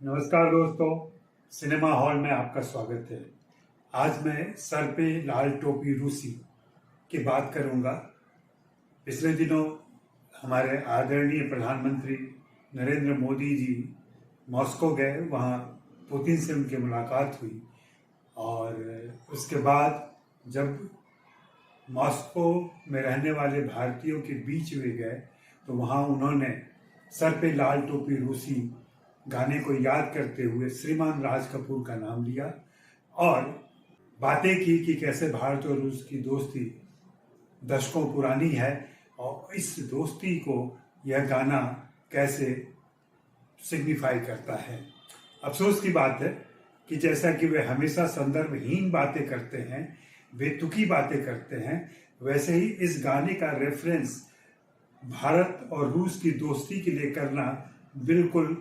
नमस्कार दोस्तों, cinema hall में आपका स्वागत है। आज मैं सर पे लाल टोपी रूसी की बात करूंगा। पिछले दिनों हमारे आदरणीय प्रधानमंत्री नरेंद्र मोदी जी मॉस्को गए, वहाँ पुतिन से उनकी मुलाकात हुई और उसके बाद जब मॉस्को में रहने वाले भारतीयों के बीच में गए तो वहाँ उन्होंने सर पे लाल टोपी रूसी गाने को याद करते हुए श्रीमान राज कपूर का नाम लिया और बातें की कि कैसे भारत और रूस की दोस्ती दशकों पुरानी है और इस दोस्ती को यह गाना कैसे सिग्निफाई करता है। अफसोस की बात है कि जैसा कि वे हमेशा संदर्भहीन बातें करते हैं, बेतुकी बातें करते हैं, वैसे ही इस गाने का रेफरेंस भारत और रूस की दोस्ती के लिए करना बिल्कुल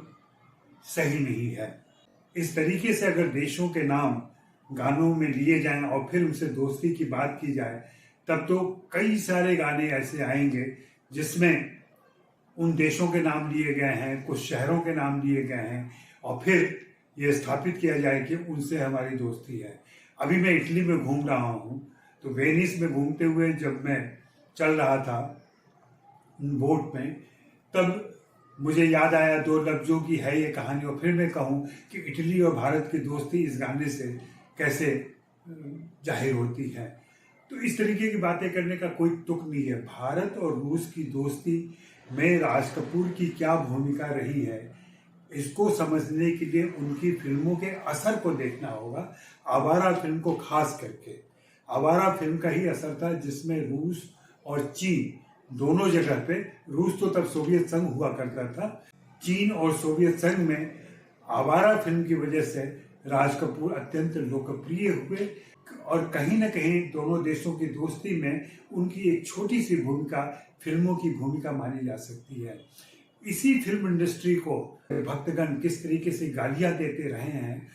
सही नहीं है। इस तरीके से अगर देशों के नाम गानों में लिए जाएं और फिर उनसे दोस्ती की बात की जाए, तब तो कई सारे गाने ऐसे आएंगे जिसमें उन देशों के नाम लिए गए हैं, कुछ शहरों के नाम लिए गए हैं और फिर यह स्थापित किया जाए कि उनसे हमारी दोस्ती है। अभी मैं इटली में घूम रहा हूँ, तो वेनिस में घूमते हुए जब मैं चल रहा था बोट में, तब मुझे याद आया दो लफ्जों की है ये कहानी। और फिर मैं कहूँ कि इटली और भारत की दोस्ती इस गाने से कैसे जाहिर होती है। तो इस तरीके की बातें करने का कोई तुक नहीं है। भारत और रूस की दोस्ती में राज कपूर की क्या भूमिका रही है, इसको समझने के लिए उनकी फिल्मों के असर को देखना होगा। आवारा फिल्म को खास करके, आवारा फिल्म का ही असर था जिसमें रूस और चीन दोनों जगह पे, रूस तो तब सोवियत संघ हुआ करता था, चीन और सोवियत संघ में आवारा फिल्म की वजह से राज कपूर अत्यंत लोकप्रिय हुए और कहीं ना कहीं दोनों देशों की दोस्ती में उनकी एक छोटी सी भूमिका फिल्मों की भूमिका मानी जा सकती है। इसी फिल्म इंडस्ट्री को भक्तगण किस तरीके से गालियां देते रहे हैं,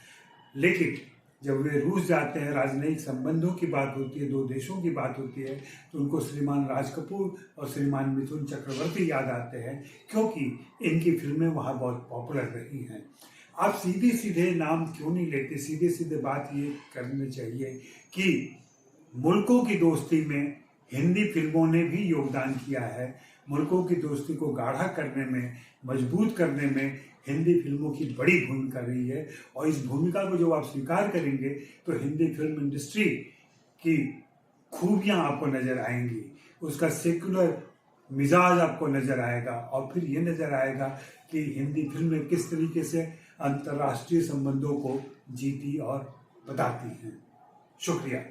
लेकिन जब वे रूस जाते हैं, राजनयिक संबंधों की बात होती है, दो देशों की बात होती है, तो उनको श्रीमान राज कपूर और श्रीमान मिथुन चक्रवर्ती याद आते हैं, क्योंकि इनकी फिल्में वहाँ बहुत पॉपुलर रही हैं। आप सीधे सीधे नाम क्यों नहीं लेते? सीधे सीधे बात ये करनी चाहिए कि मुल्कों की दोस्ती में हिंदी फिल्मों ने भी योगदान किया है। मुल्कों की दोस्ती को गाढ़ा करने में, मजबूत करने में हिंदी फिल्मों की बड़ी भूमिका रही है और इस भूमिका को जब आप स्वीकार करेंगे तो हिंदी फिल्म इंडस्ट्री की खूबियां आपको नजर आएंगी, उसका सेक्युलर मिजाज आपको नजर आएगा और फिर ये नजर आएगा कि हिंदी फिल्में किस तरीके से अंतर्राष्ट्रीय संबंधों को जीती और बताती हैं। शुक्रिया।